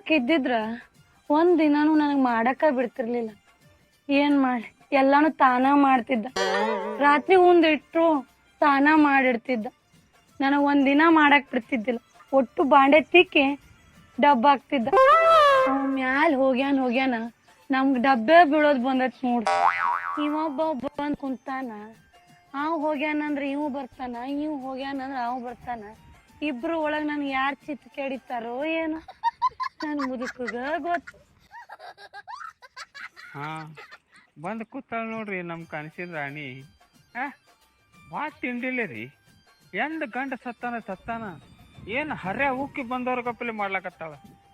ಆಕೆ ಇದ್ದಿದ್ರ ಒಂದ್ ದಿನಾನು ನನಗ್ ಮಾಡಕ ಬಿಡ್ತಿರ್ಲಿಲ್ಲ. ಏನ್ ಮಾಡ್ಲಿ, ಎಲ್ಲಾನು ತಾನ ಮಾಡ್ತಿದ್ದ. ರಾತ್ರಿ ಉಂಡಿಟ್ರು ತಾನ ಮಾಡಿಡ್ತಿದ್ದ. ನನಗ್ ಒಂದ್ ದಿನ ಮಾಡಕ್ ಬಿಡ್ತಿದ್ದಿಲ್ಲ. ಒಟ್ಟು ಬಾಂಡೆ ತಿಕ್ಕಿ ಡಬ್ಬ ಹಾಕ್ತಿದ್ದ. ಅವ್ ಮ್ಯಾಲ್ ಹೋಗ್ಯಾನ ನಮ್ಗ್ ಡಬ್ಬೆ ಬೀಳೋದ್ ಬಂದತ್ ನೋಡ್. ಇವೊಬ್ಬ ಬಂದ್ ಕುಂತಾನ, ಅವ್ ಹೋಗ್ಯಾನಂದ್ರ ಇವ್ ಬರ್ತಾನ, ಇವ್ ಹೋಗ್ಯಾನಂದ್ರ ಅವ್ ಬರ್ತಾನ. ಇಬ್ರು ಒಳಗ್ ನನ್ ಯಾರ್ ಚಿತ್ ಕೆಡಿತಾರೋ ಏನೋ, ನನ್ ಮುದುಕಗ ಗೊತ್ತು. ಹಾ ಬಂದ್ ಕೂತಾಳ ನೋಡ್ರಿ ನಮ್ ಕನಸಿನ ರಾಣಿ. ಭಾಳ ತಿಂಡಿಲ್ಲ ರೀ. ಎಂದ ಗಂಡ ಸತ್ತಾನ ಏನ್ ಹರ್ಯ ಉಕ್ಕಿ ಬಂದವ್ರ ಕಪ್ಪಲಿ ಮಾಡ್ಲಾಕತ್ತಾಳ.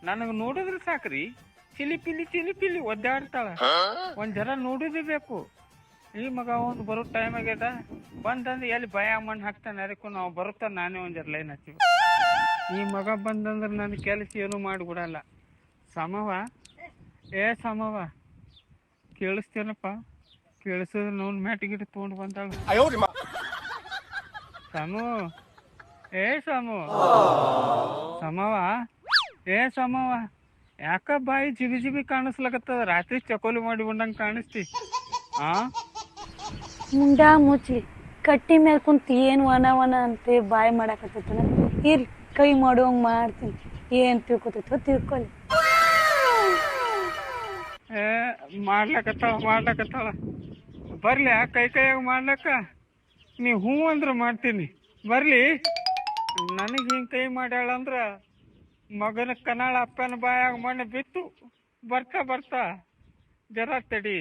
ನನಗ್ ನೋಡಿದ್ರೆ ಸಾಕ್ರಿ, ಚಿಲಿಪಿಲಿ ಒದ್ದಾಡ್ತಾಳ. ಒಂದ್ ಜರ ನೋಡುದೇ ಬೇಕು. ಈ ಮಗ ಒಂದು ಬರೋ ಟೈಮ್ ಆಗ್ಯದ, ಬಂದಂದ್ರೆ ಎಲ್ಲಿ ಭಯ ಮಣ್ಣು ಹಾಕ್ತಾನೆ. ಅದಕ್ಕೂ ನಾವು ಬರುತ್ತಾನ ನಾನೇ ಒಂದ್ ಜರ ಲೈನ್ ಹಚ್ಚಿವಿ. ಈ ಮಗ ಬಂದಂದ್ರೆ ನನ್ನ ಕೆಲಸ ಏನು ಮಾಡಿಬಿಡಲ್ಲ. ಸಮವ ಸಮವ ಕೇಳಿಸ್ತೇನಪ್ಪ, ಕೇಳಿಸಿದ್ರೆ ನೋನ್ ಮ್ಯಾಟಿಗಿಟ್ಟು ತೊಗೊಂಡು ಬಂದಾಳ. ಸಮು ಸಮು ಸಮವ ಸಮವ ಯಾಕ ಬಾಯಿ ಜಿಬಿ ಕಾಣಿಸ್ಲಕತ್ತದ? ರಾತ್ರಿ ಚಕೋಲಿ ಮಾಡಿ ಬಂದಂಗ ಕಾಣಿಸ್ತಿ. ಮುಂಡಾ ಮುಚ್ಚಿ ಕಟ್ಟಿ ಮೇಲೆ ಕುಂತ ಏನ್ ವನ ಅಂತ ಬಾಯ್ ಮಾಡಾಕತ್ತೈತನ. ಇರ್ಲಿ, ಕೈ ಮಾಡುವಂಗ ಮಾಡ್ತೀನಿ. ಏನ್ ತಿಳ್ಕೊತೈತೋ ತಿಳ್ಕೊಲಿ. ಮಾಡ್ಲಕತ್ತಾಳ ಬರ್ಲಿ. ಕೈಯಾಗ ಮಾಡ್ಲಕ್ಕ ನೀ ಹೂ ಅಂದ್ರ ಮಾಡ್ತೀನಿ. ಬರ್ಲಿ. ನನಗ್ ಹಿಂಗ್ ಕೈ ಮಾಡ್ಯಾಳಂದ್ರ ಮಗನ ಕನಾಳ ಅಪ್ಪನ ಬಾಯಾಗ ಮಣ್ಣು ಬಿತ್ತು. ಬರ್ತಾ ಜರ ತಡಿ,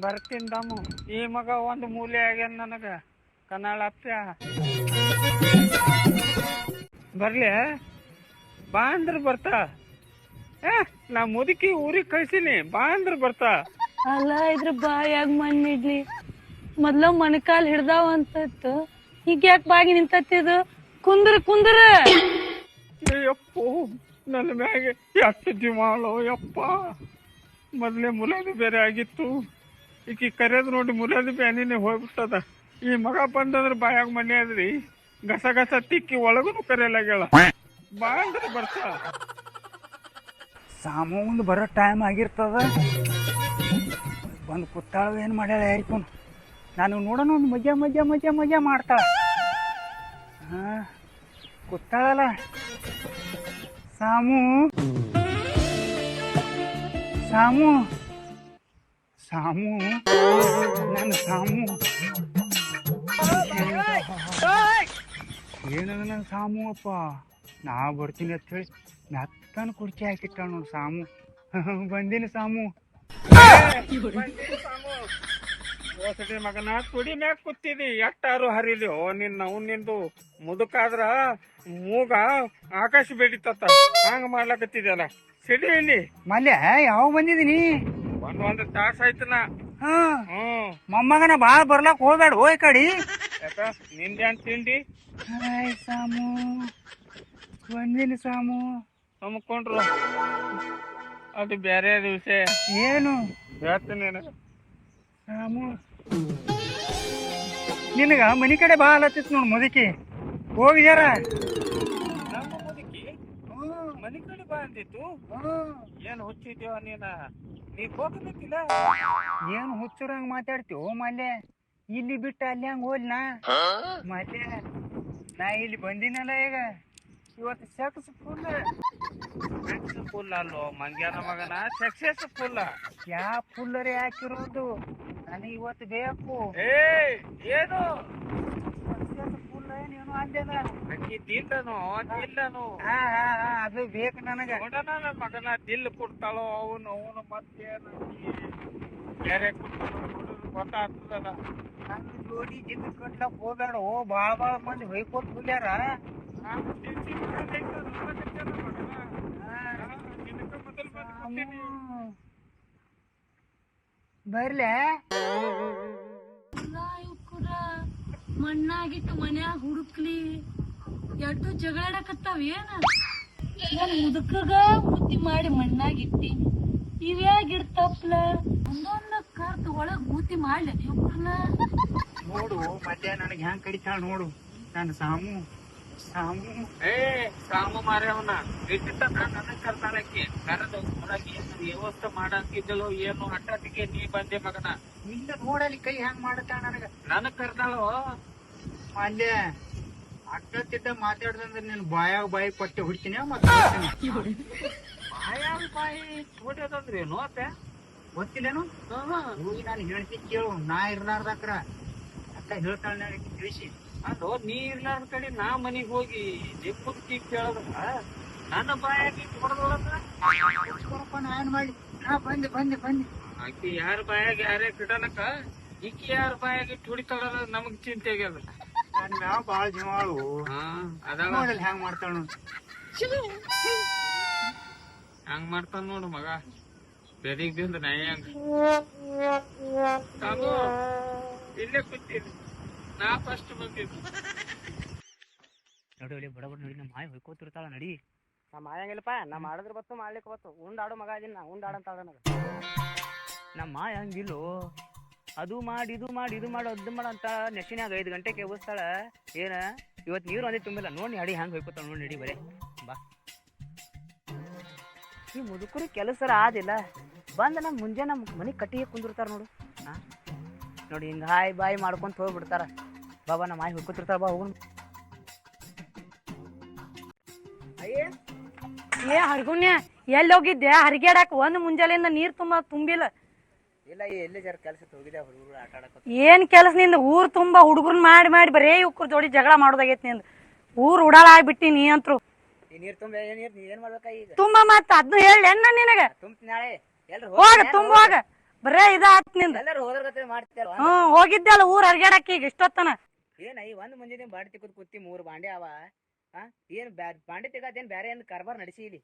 ಬರ್ತೀನಿ ದಮ್ಮು. ಈ ಮಗ ಒಂದು ಮೂಲೆ ಆಗ್ಯಾನ ನನಗ ಕನಾಳ ಅಪ್ಪ. ಬರ್ಲಿ, ಬಾ ಅಂದ್ರ ಬರ್ತಾ. ನಾ ಮುದುಕಿ ಊರಿಗೆ ಕಳ್ಸಿನಿ, ಬಾ ಅಂದ್ರ ಬರ್ತಾ. ಅಲ್ಲ, ಇದ್ರ ಬಾಯಾಗ ಮಣ್ಣಿಡ್ಲಿ. ಮೊದ್ಲ ಮಣಕಾಲ್ ಹಿಡ್ದಾವ ಅಂತ ಈಗ ಯಾಕೆ ಬಾಗಿ ನಿಂತತ್ತಿದು? ಕುಂದ್ರ ಯಪ್ಪೋ, ನನ್ನ ಮ್ಯಾಗೆ ಎಷ್ಟು ದಿಮಾಳು ಯಪ್ಪ. ಮೊದ್ಲೇ ಮುಲಾದಿ ಬೇರೆ ಆಗಿತ್ತು. ಈಕಿ ಕರೆಯೋದು ನೋಡಿ ಮುಲಾದಿ ಬ್ಯಾನಿನೇ ಹೋಗ್ಬಿಟ್ಟದ. ಈ ಮಗ ಬಂದಂದ್ರೆ ಬಾಯಾಗ ಮಣ್ಣೆ ಅದ್ರಿ. ಗಸ ತಿಕ್ಕಿ ಒಳಗೂ ಕರೆಯಲಾಗ್ಯಾಳ. ಬಾ ಅಂದ್ರೆ ಬರ್ತಾ. ಸಾಮು ಒಂದು ಬರೋ ಟೈಮ್ ಆಗಿರ್ತದ. ಬಂದು ಕೂತಾಳ, ಏನು ಮಾಡ್ಯಾಳ ಯಾರಿಗೂ. ನಾನು ನೋಡೋಣ, ಒಂದು ಮಜಾ ಮಾಡ್ತಾಳ. ಕೂತಾಳಲ್ಲ ಸಾಮು ನನ್ನ ಸಾಮು ಏನದ ನನ್ನ ಸಾಮು ಅಪ್ಪ. ನಾ ಬರ್ತೀನಿ ಅಂತ ಹೇಳಿ ಮೆತ್ತನ ಕುರ್ಚಿ ಹಾಕಿಟ್ಟಾಳ ನೋಡು ಸಾಮು. ಬಂದಿನಿ ಸಾಮು. ಓಸಡಿ ಮಗನ ತುಡಿ ಮ್ಯಾಗ ಕೂತಿದಿ, ಎಟ್ಟಾರು ಹರಿಲಿ. ನಿಂದು ಮುದುಕಾದ್ರ ಮೂಗ ಆಕಾಶ ಬೇಡಿತತ್ತ. ಹಂಗ ಮಾಡ್ಲಕತ್ತಿದ್ಯಲ್ಲ, ಸಿಡಿ ಇಲ್ಲಿ. ಮಲ್ಯ ಯಾವ ಬಂದಿದೀನಿ? ಒಂದು ತಾಸ ಆಯ್ತನ. ಮೊಮ್ಮಗನ ಬಾಳ ಬರ್ಲಾಕ್ ಹೋಗ್ಬೇಡ ಈ ಕಡಿ. ಯಾಕ ನಿಂದೇನ್ ತಿಂಡಿ? ಸಾಮು ಬಂದಿನಿ ಸಾಮು. ಹಮ್ಕೊಂಡ್ರು ಅದು ಬೇರೆ ವಿಷಯ. ಏನು ಹೇಳ್ತೀನಿ ಸಾಮು, ನಿನಗ ಮನಿ ಕಡೆ ಬಾ ಹತ್ತಿತ್ ನೋಡ್ ಮುದುಕಿ. ಹೋಗಿದಾರ ನಮ್ಮ ಮುದುಕಿ ಮನಿ ಕಡೆ ಬಾ ಅಂತಿತ್ತು. ಏನ್ ಹುಚ್ಚಿದ್ಯವ ನೀ ಹೋಗಬೇಕಿಲ್ಲ. ಏನು ಹುಚ್ಚರಂಗ್ ಮಾತಾಡ್ತೀವೋ ಮಲ್ಯ? ಇಲ್ಲಿ ಬಿಟ್ಟು ಅಲ್ಲಿ ಹಂಗ ಹೋಲ್ನಾ ಮಲ್ಯ? ನಾ ಇಲ್ಲಿ ಬಂದಿನಲ್ಲ ಈಗ. ಇವತ್ತು ಸಕ್ಸಸ್ಫುಲ್ ಅಲ್ಲೋ ಮಂಗ್ಯಾನ ಮಗನ, ಸಕ್ಸಸ್ಫುಲ್. ಯಾ ಫುಲ್ಲರೇ ಹಾಕಿರೋದು ನನಗೆ ಇವತ್ತು ಬೇಕು. ಏನು ಫುಲ್ ಏನು ಅಂದೇನ ದಿಲ್ಲನು ಅದು ಬೇಕು ನನಗ. ನೋಡೋಣ ನನ್ನ ಮಗನ ದಿಲ್ ಕೊಡ್ತಾಳೋ ಅವನು ಮತ್ತೇನು ಬೇರೆ ಗೊತ್ತಾಗ್ತದಲ್ಲ. ನಂದು ಜೋಡಿ ಜಿದ್ದು ಕಟ್ಲಕ್ ಹೋಗ್ಬೇಡ. ಬಾಳ ಮಂದಿ ಹೊಯ್ಕೋತ್ ಹುಲ್ಯಾರ. ಬರ್ಲೆ ಮಣ್ಣಾಗಿಟ್ಟು ಮನ್ಯಾಗ ಹುಡುಕ್ಲಿ ಎಟ್ಟು ಜಗಳಾಡಕತ್ತಾವ. ಏನ ನನ್ ಮುದುಕಗ ಬುದ್ಧಿ ಮಾಡಿ ಮಣ್ಣಾಗಿಟ್ಟಿ ಇವ್ಯಾಗಿಡ್ತಪ್ಲ. ಒಂದೊಂದ ಕರ್ತ ಒಳಗ್ ಬೂತಿ ಮಾಡ್ಲಿ ಇವ್ರನ್ನ. ನೋಡು ಮಧ್ಯ ನನಗೆ ಹೆಂಗ್ ಕಡಿತಾಳ ನೋಡು ನನ್ನ ಸಾಮು. ಏ ಸಾಮು ಮಾರ್ಯವನ ಇಟ್ಟಿದ್ದ ನನಗ್ ಕರ್ತಾಳಕ್ಕೆ ಕರೆದು ಹೊರಗೆ ಏನು ವ್ಯವಸ್ಥೆ ಮಾಡಂಗಿದ್ದಳು ಏನು ಹಠಾತಿಗೆ ನೀ ಬಂದೆ ಮಗನ. ಇಲ್ಲ ನೋಡಲಿ ಕೈ ಹೆಂಗ್ ಮಾಡತ್ತ ನನಗ್ ಕರ್ತಾಳು ಅಲ್ಲೇ ಅಟ್ಟತ್ತಿದ್ದ ಮಾತಾಡ್ದಂದ್ರೆ ನೀನು ಬಾಯಾಗ ಬಾಯಿ ಪಟ್ಟೆ ಹುಡ್ತೀನಿ ಮತ್ತೆ ಬಾಯಿ ಹೊಡ್ಯದಂದ್ರೆ ಏನು ಅತ್ತೆ ಗೊತ್ತಿಲ್ಲೇನು ಹೋಗಿ ನಾನು ಹೇಳ್ತಿ ಕೇಳು ನಾ ಇರ್ಲಾರ್ದಕ್ರ ಅಕ್ಕ ಹೇಳ್ತಾಳ ನನಗೆ ತಿಳಿಸಿ. ಅದು ನೀ ಇರ್ಲಾರ್ದ ಕಡೆ ನಾ ಮನಿಗ್ ಹೋಗಿ ನಿಮ್ಮುದ್ಕಿ ಕೇಳದ್ರ ನನ್ನ ಬಾಯಾಗಿ ಹೊಡೆದೊಳದ್ರ ನಾ ಏನ್ ಮಾಡಿ ನಾ ಬಂದೆ ಬಂದೆ ಬಂದೆ ಆಕಿ ಯಾರ ಬಾಯಾಗ ಯಾರೇ ಕಿಡನಕ್ಕ ಈಕಿ ಯಾರ ಬಾಯಾಗಿ ಹೊಡಿತಾಳ ನಮಗ್ ಚಿಂತೆ ಆಗ್ಯದ. ನನ್ ಮ್ಯಾವ ಬಾಳ ಜೀವಾಳು ಅದಾಳ ನೋಡಲ್ ಹೆಂಗ್ ಮಾಡ್ತಾಳ ಹಂಗ್ ಮಾಡ್ತಾನ ನೋಡು ಮಗ ಬೆದಿಗ್ ಬಿಂದ ನಾ ಹೆಂಗ ಸಾಮು ಇಲ್ಲೇ ಕೂತೀನಿ ನಾ ಫಸ್ಟ್ ಬಂದಿದ್ದು. ನೋಡಿ ಬಡ ಬಡ ನೋಡಿ ನಮ್ಮ ಮಾಯ ಹೊಯ್ಕೋತಿರ್ತಾಳ ನಡಿ. ನಾ ಮಾಡಂಗಿಲ್ಲಪ್ಪ ನಾ ಮಾಡಿದ್ರ ಬತ್ತು ಮಾಡ್ಲಿಕ್ಕೆ ಬತ್ತು ಉಂಡಾಡು ಮಗ ಇದೀನಿ ನಾ ಉಂಡಾಡಂತ ನನಗೆ ನಮ್ಮ ಮಾಯ ಹಂಗಿಲ್ಲೋ ಅದು ಮಾಡಿ ಇದು ಮಾಡಿ ಇದು ಮಾಡು ಅದು ಮಾಡಂತ ನೆಶಿನಾಗ 5 ಗಂಟೆಗೆ ಎಬ್ಬಿಸ್ತಾಳ. ಏನ ಇವತ್ತು ನೀರು ಒಂದೇ ತುಂಬಿಲ್ಲ ನೋಡಿ ಅಡಿ ಹಂಗೆ ಹೊಯ್ಕೋತಾಳ ನೋಡಿ ನಡಿ ಬರೇ ಬಾ. ಈ ಮುದುಕರಿ ಕೆಲಸರ ಆದಿಲ್ಲ ಬಂದ ನಮ್ಮ ಮುಂಜಾನೆ ನಮ್ಮ ಮನೆ ಕಟ್ಟಿಗೆ ಕುಂದಿರ್ತಾರ ನೋಡು. ನೋಡಿ ಹಿಂಗೆ ಹಾಯ್ ಬಾಯ್ ಮಾಡ್ಕೊಂತ ಹೋಗ್ಬಿಡ್ತಾರ. ಬಾಬಾ ನಮ್ಮ ಮಾಯ ಹೊಯ್ಕೋತಿರ್ತಾರ ಬಾ ಹೋಗೋಣ. ಏ ಹರ್ಗುಣ್ಯ ಎಲ್ಲಿ ಹೋಗಿದ್ದೆ ಹರಿಗ್ಯಾಡಕ್ ಒಂದ್ ಮುಂಜಾನೆಯಿಂದ ನೀರ್ ತುಂಬಿಲ್ಲ. ಇಲ್ಲ ಎಲ್ಲಿ ಜರ ಕೆಲಸಕ್ಕೆ ಹೋಗಿದ್ದೆ ಹುಡುಗರು ಆಟ ಆಡಕ. ಏನ್ ಕೆಲಸ ನಿಂದ ಊರ್ ತುಂಬಾ ಹುಡುಗರ್ನ ಮಾಡಿ ಬರೇ ಇವ್ರ ಜೋಡಿ ಜಗಳ ಮಾಡೋದಾಗೈತಿ ನಿಂದ. ಊರ್ ಉಡಾಳ ಆಗ್ಬಿಟ್ಟಿ ನೀ ಅಂತರು. ಈ ನೀರ್ ತುಂಬ ನೀರ್ ಏನ್ ಮಾಡ್ಬೇಕ ಈಗ? ತುಂಬಾ ಮತ್ತ ಅದ್ನು ಹೇಳಿ ಎನ್ನ ನಿನಗ ತುಂಬ ನಾಳೆ ಎಲ್ರು ಹೋಗ ತುಂಬುವಾಗ ಬರೇ ಇದಾತ್ ನಿಂದ. ಎಲ್ಲರೂ ಹೋದ್ರ ಮಾಡ್ತಿಲ್ಲ. ಹೋಗಿದ್ದೆ ಅಲ್ಲ ಊರ್ ಹರಿಗ್ಯಾಡಕ್ ಈಗ ಇಷ್ಟೊತ್ತನ. ಏನ ಈ ಒಂದ್ ಮುಂಜಾನೆ ಬಾಂಡೆ ತಿಕ್ಕದ್ ಕೂತಿ 3 ಬಾಂಡೆ ಅವ. ಏನ್ ಬಾಂಡೆ ತಿಕ್ಕದೇನ್ ಬ್ಯಾರೆ ಏನ್ ಕಾರ್ಬಾರ್ ನಡೆಸಿ ಇಲ್ಲಿ?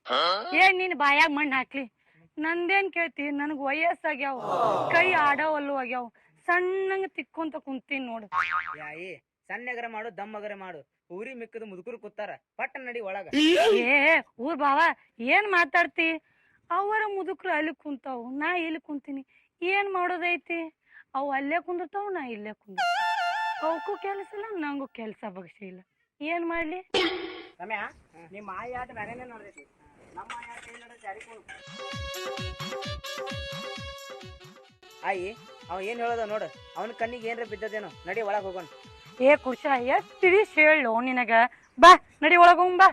ಏನ್ ನೀನ್ ಬಾಯಾಗ ಮಣ್ಣ್ ಹಾಕ್ಲಿ ನಂದೇನ್ ಕೇಳ್ತಿ? ನನಗ್ ವಯಸ್ಸಾಗ್ಯಾವ ಕೈ ಆಡವಲ್ಲು ಆಗ್ಯಾವ ಸಣ್ಣಂಗ ತಿಕ್ಕೊಂತ ಕುಂತೀನಿ ನೋಡು. ಯಾಯಿ ಸಣ್ಣಗರ ಮಾಡು ದಮ್ಮಗರ ಮಾಡು ಊರಿ ಮಿಕ್ಕದ ಮುದುಕರು ಕೂತಾರ ಪಟ್ಟ ನಡಿ ಒಳಗ. ಏ ಊರ್ ಬಾವ ಏನ್ ಮಾತಾಡ್ತಿ? ಅವರ ಮುದುಕ್ರು ಅಲ್ಲಿ ಕುಂತಾವು ನಾ ಇಲ್ಲಿ ಕುಂತೀನಿ ಏನ್ ಮಾಡೋದೈತಿ? ಅವು ಅಲ್ಲೇ ಕುಂದಿರ್ತಾವ ನಾ ಇಲ್ಲೇ ಕುಂದಿರ್ತಾವ. ಅವಕ್ಕೂ ಕೆಲ್ಸ ಇಲ್ಲ ನಂಗೂ ಕೆಲ್ಸ ಬಗ್ಸಿ ಇಲ್ಲ ಏನ್ ಮಾಡ್ಲಿ? ರಮ್ಯಾ ನಿಮ್ಮ ಮಾಯ ಆಟ ಬೇರೆನೇ ನೋಡ್ದೈತಿ ನಮ್ಮ ಮಾಯ ಆಟ ಏನ್ ನೋಡ ಜಾರಿ ಆಯಿ ಅವ ಏನ್ ಹೇಳೋದ ನೋಡು ಅವನ ಕಣ್ಣಿಗೆ ಏನ್ರ ಬಿದ್ದದೇನೋ ನಡಿ ಒಳಗ್ ಹೋಗೋಣ. ಏ ಕುರ್ಷ ಎಷ್ಟ್ ತಿಳಿಸ್ ಹೇಳು ನಿನಗ. ಬಾ ನಡಿ ಒಳಗ್ ಹೋಗ್ ಬಾ.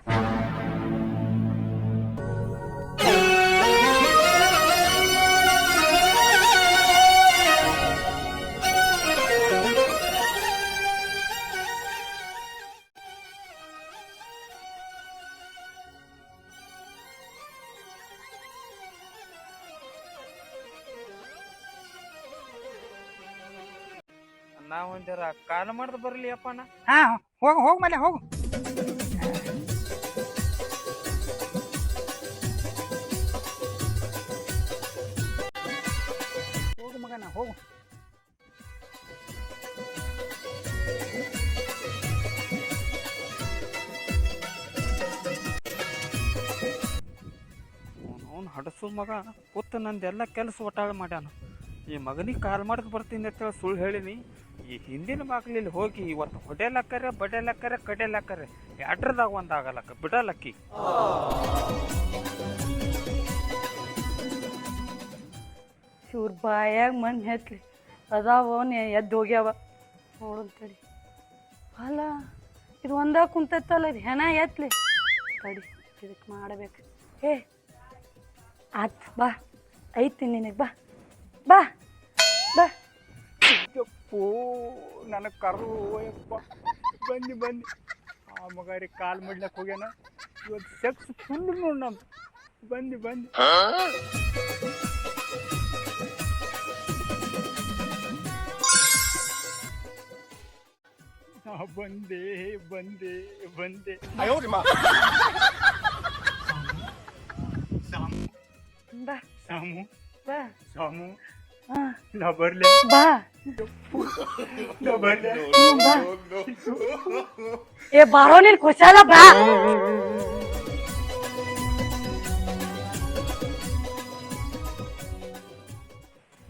ನಾವ್ ಒಂದರ ಕಾಲ ಮಾಡ್ದ ಬರ್ಲಿ ಅಪ್ಪ ನಾ. ಹಾ ಹೋಗು ಹೋಗ್ ಮೇಲೆ ಹೋಗು. ಹೋಗು ಮಗನ ಹೋಗು. ಅವ್ನು ಹಡಸು ಮಗ ಕೂತ ನಂದೆಲ್ಲ ಕೆಲಸ ಒಟ್ಟಾಳ ಮಾಡ್ಯಾನ. ಈ ಮಗನಿಗೆ ಕಾಲ್ ಮಾಡಕ್ ಬರ್ತೀನಿ ಅಂತೇಳಿ ಸುಳ್ಳು ಹೇಳಿನಿ. ಈ ಹಿಂದಿನ ಬಾಗ್ಲಿಲ್ಲಿ ಹೋಗಿ ಇವತ್ತು ಹೊಡೆಯಲಕ್ಕರೆ ಬಡಿಯಲಕ್ಕರೆ ಕಡಿಯಲಕ್ಕರೆ ಎಡ್ರದಾಗ ಒಂದಾಗಲಕ್ಕ ಬಿಡಲಕ್ಕಿ. ಇವ್ರ ಬಾಯಾಗ ಮಣ್ಣು ಹೆತ್ಲಿ ಅದಾವ ಎದ್ದು ಹೋಗ್ಯಾವ ನೋಡಂತಡಿ. ಅಲ್ಲ ಇದು ಒಂದ ಕುಂತತ್ತಲ್ಲ ಇದು ಹೆಣ ಎತ್ಲಿ ತಡಿ ಇದಕ್ಕೆ ಮಾಡಬೇಕು. ಏ ಆತ್ ಬಾ ಐತಿ ನಿನಗೆ ಬಾ ಬಾ ಬಾ. ಯಪ್ಪೋ ನನಗೆ ಕರ್ದು ಯಪ್ಪ ಬಂದು ಬಂದು ಆ ಮಗಾರಿ ಕಾಲ್ ಮಾಡ್ಲಕ್ಕೆ ಹೋಗ್ಯಾನ. ಇವತ್ತು ಸೆಕ್ಸ್ ಫುಲ್ ನೋಡಿ ನಮ್ದು ಬಂದು ಬಂದು. ಬಂದೆ ಬಂದೆ ಬಂದೆ. ಬಾ ಸಾಮು ಬಾ ಸಾಮು ಹಾ ನಾ ಬರ್ಲೆ ಬಾ ನಾ ಬರ್ಲೆ. ಬಾ. ಏ ಬಾರೋ ನೀನ್ ಕುಶಾಲ ಬಾ.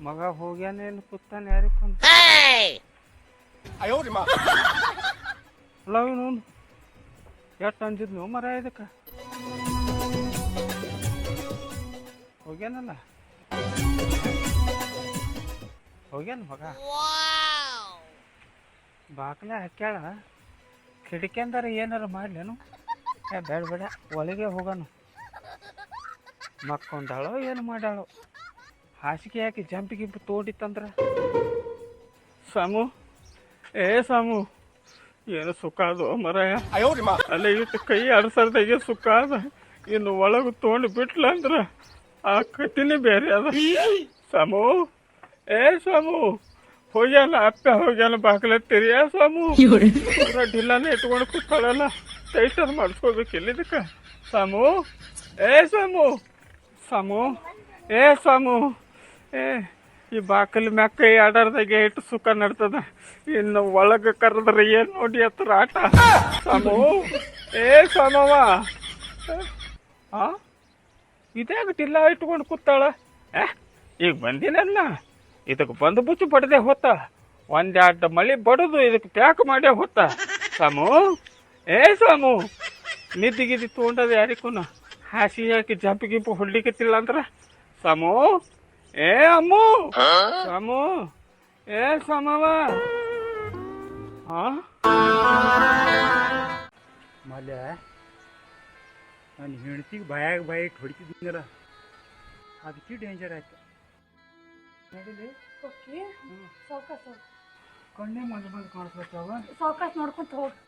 ಮಗ ಹೋಗ್ಯಾನ ಎಲ್ಲಿ ಕೂತಾನ ಯಾರಿಕೊಂದು ಲವ್ ನೋಡು ಎಷ್ಟು ಅಂಜಿದ್ನು ಮರ ಇದಕ್ಕೆ ಹೋಗ್ಯಾನಲ್ಲ ಹೋಗ್ಯಾನ ಮಗ ಬಾಕ್ಲೆ ಹಾಕ್ಯಾಳ ಕಿಟಕಿ ಅಂದಾರ ಏನಾರ ಮಾಡ್ಲೇನು ಬೇಡ ಬೇಡ ಒಳಗೆ ಹೋಗೋನು ಮಕ್ಕೊಂಡಾಳೋ ಏನು ಮಾಡ್ಯಾಳೋ ಹಾಸಿಗೆ ಹಾಕಿ ಜಂಪಿ ಗಿಂಪಿ ತೋಡಿತ್ತಂದ್ರ ಸಾಮು ಏ ಸಾಮು ಏನು ಸುಖ ಅದು ಮರಾಯ ಅಲ್ಲೇ ಇಟ್ಟು ಕೈ ಆಡ್ಸರ್ದಾಗೆ ಸುಖ ಅದ ಇನ್ನು ಒಳಗೆ ತೊಗೊಂಡು ಬಿಟ್ಲ ಅಂದ್ರ ಆ ಕತ್ತಿನೇ ಬೇರೆ ಅದ ಸಾಮು ಏ ಸಾಮು ಹೋಗ್ಯಾನ ಅಪ್ಪ ಹೋಗ್ಯಾನ ಬಾಗ್ಲ ತೆರಿಯ ಸಾಮು ಪೂರ ಢಿಲ್ಲಾನೆ ಇಟ್ಕೊಂಡು ಕೂತಾಳಲ್ಲ ಟೈಟರ್ ಮಾಡಿಸ್ಕೋಬೇಕು ಎಲ್ಲಿದಕ್ಕ ಸಾಮು ಏ ಸಾಮು ಸಾಮು ಏ ಸಾಮು ಏ ಈ ಬಾಕಲ್ ಮ್ಯಾಕ ಕೈ ಆಡಾರ್ದಾಗೆ ಇಟ್ಟು ಸುಖ ನಡ್ತದ ಇನ್ನು ಒಳಗೆ ಕರೆದ್ರೆ ಏನ್ ನೋಡಿ ಹತ್ರ ಆಟ ಸಾಮು ಏ ಸಾಮವ ಇದಾಗ ಟಿಲ್ಲ ಇಟ್ಕೊಂಡು ಕೂತಾಳ ಈಗ ಬಂದಿನಲ್ಲ ಇದಕ್ಕೆ ಬಂದು ಬುಚ್ಚು ಬಡದೆ ಹೊತ್ತ ಒಂದೆರಡು ಮಳೆ ಬಡದು ಇದಕ್ಕೆ ಪ್ಯಾಕ್ ಮಾಡೇ ಹೊತ್ತ ಸಾಮು ಏ ಸಾಮು ನಿದ್ದಿಗಿದ್ದಿ ತೊಗೊಂಡದ ಯಾರಿಗೂ ಹಾಸಿಗೆ ಹಾಕಿ ಜಂಪಿ ಗಿಂಪು ಹೊಡ್ಲಿಕ್ಕತ್ತಿಲ್ಲ ಅಂದ್ರ ಸಾಮು ಏ ಅಮ್ಮು ಸಾಮು ಏ ಸಾಮವ ಮಲ್ಯ ನನ್ನ ಹೆಂಡತಿಗೆ ಬಾಯಾಗ ಬಾಯಿಟ್ಟು ಹೊಡಿತಿದ್ದೀನಲ್ಲ ಅದಕ್ಕೆ ಡೇಂಜರ್ ಆಯ್ತು ನಡೀಲಿ ಸಾವ್ಕಾಸ್ ಕಣ್ಣೇ ಮಂದು ಬಂದು ಕಾಣಿಸ್ಬೇಕಾವ ಸಾವ್ಕಾಸ್ ನೋಡ್ಕೊಂತ ಹೋಗಿ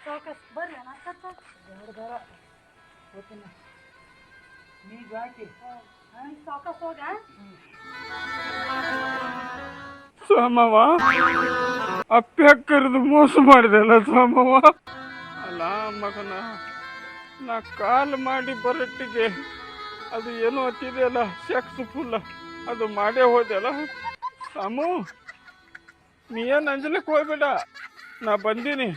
ಸಾವ್ಕಾಸ್ ಬರ್ರಿ ಬೇಡ ಗೊತ್ತಿಲ್ಲ ನೀ ಜಾಕಿ ಸಾವ್ಕಾಸ್ ಹೋಗ ಸಾಮವ ಅಪ್ಪ ಕರೆದು ಮೋಸ ಮಾಡಿದೆಲ್ಲ ಸಾಮವ ಅಲ್ಲ ಮಗನ ನಾ ಕಾಲ್ ಮಾಡಿ ಬರಟ್ಟಿಗೆ ಅದು ಏನೋ ಹತ್ತಿದೆಯಲ್ಲ ಸೆಕ್ಸ್ ಫುಲ್ ಅದು ಮಾಡೇ ಹೋದೆಲ್ಲ ಸಾಮು ನೀ ಏನು ಅಂಜಲಿಕ್ಕೆ ಹೋಗ್ಬೇಡ ನಾ ಬಂದೀನಿ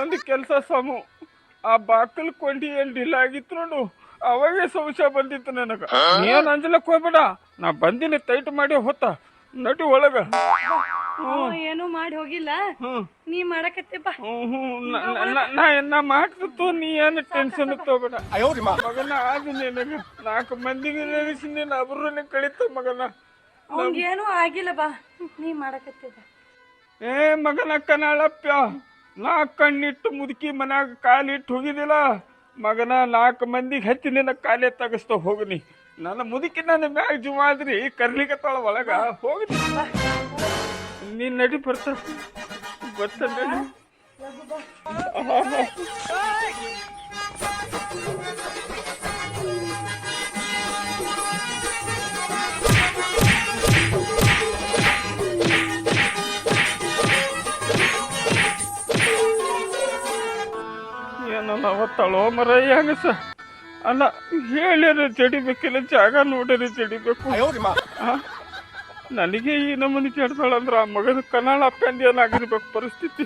ಒಂದು ಕೆಲಸ ಸಾಮು ಆ ಬಾಕಲ್ ಕೊಂಡಿ ಏನು ಡಿಲ್ ಆಗಿತ್ತು ನೋಡು ಅವಾಗೇ ಸಂಶಯ ಬಂದಿತ್ತು ನನಗೆ ನೀ ಏನು ಅಂಜಲಿಕ್ಕೆ ಹೋಗ್ಬೇಡ ನಾ ಬಂದೀನಿ ಟೈಟ್ ಮಾಡಿ ಹೊತ್ತ ನಟಿ ಒಳಗ ಏನು ಮಾಡಿ ಹೋಗಿಲ್ಲ ನೀ ಮಾಡಕತ್ತಿ ಬಾ ನಾ ಮಾಡ್ತಿತ್ತು ನೀ ಏನು ಟೆನ್ಷನ್ ತಗೋಬೇಡ ಮಗನ ಆದ ನಿನಗ 4 ಮಂದಿಗೆ ನಡೆಸಿ ನೀನು ಅಬ್ರನ್ನ ಕಳಿತ ಮಗನ ಅವ್ನಿಗೇನು ಆಗಿಲ್ಲ ಬಾ ನೀ ಮಾಡಕತ್ತಿ ಬಾ ಏ ಮಗನ ಕನಾಳಪ್ಪ ನಾ ಕಣ್ಣಿಟ್ಟು ಮುದುಕಿ ಮನ್ಯಾಗ ಕಾಲಿಟ್ಟು ಹೋಗಿದಿಲ್ಲ ಮಗನ 4 ಮಂದಿಗೆ ಹತ್ತಿ ನಿನ್ನ ಕಾಲೇ ತಗಸ್ತ ಹೋಗನಿ ನನ್ನ ಮುದುಕಿ ನನ್ನ ಮ್ಯಾಗ ಜುವಾದ್ರಿ ಕರ್ಲಿಕತ್ತಾಳ ಒಳಗ ಹೋಗಿ ನೀನ್ ನಡಿ ಬರ್ತ ಗೊತ್ತಂಡ ಏನೋ ಅವತ್ತಾಳೋ ಮರ ಹೆಂಗಸ ಅಲ್ಲ ಹೇಳಿರ ಜಡಿಬೇಕಿಲ್ಲ ಜಾಗ ನೋಡಿರಿ ಜಡಿಬೇಕು ನನಗೆ ಈ ನಮ್ಮನೆ ಜಡ್ತಾಳಂದ್ರ ಆ ಮಗನ ಕನ್ನಾಳಪ್ಪ ಏನಾಗಿರ್ಬೇಕು ಪರಿಸ್ಥಿತಿ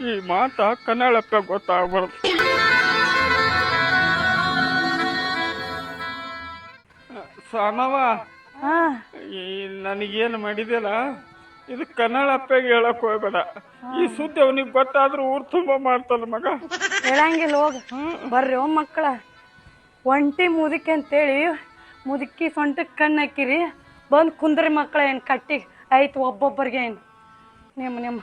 ಈ ಮಾತ ಕನ್ನಾಳಪ್ಪ ಗೊತ್ತಾಗ್ಬಾರ್ದು ಸಾಮವ ಈ ನನಗೇನು ಮಾಡಿದೆಲ್ಲ ಇದು ಕನ್ನಡಪ್ಪಗೆ ಹೇಳಕ್ ಹೋಗ್ಬೇಡ ಈ ಸುದ್ದಿ ಅವನಿಗೆ ಗೊತ್ತಾದ್ರೂ ಊರ್ ತುಂಬಾ ಮಾಡ್ತಾನ ಮಗ ಹೇಳಂಗಿಲ್ಲ ಹೋಗ ಬರ್ರಿ ಮಕ್ಕಳ ಒಂಟಿ ಮುದುಕಿ ಅಂತೇಳಿ ಮುದುಕಿ ಸೊಂಟಕ್ಕೆ ಕಣ್ಣು ಹಾಕಿರಿ ಬಂದು ಕುಂದ್ರಿ ಮಕ್ಕಳ ಏನು ಕಟ್ಟಿ ಆಯ್ತು ಒಬ್ಬೊಬ್ಬರಿಗೆ ಏನು ನಿಮ್ಮ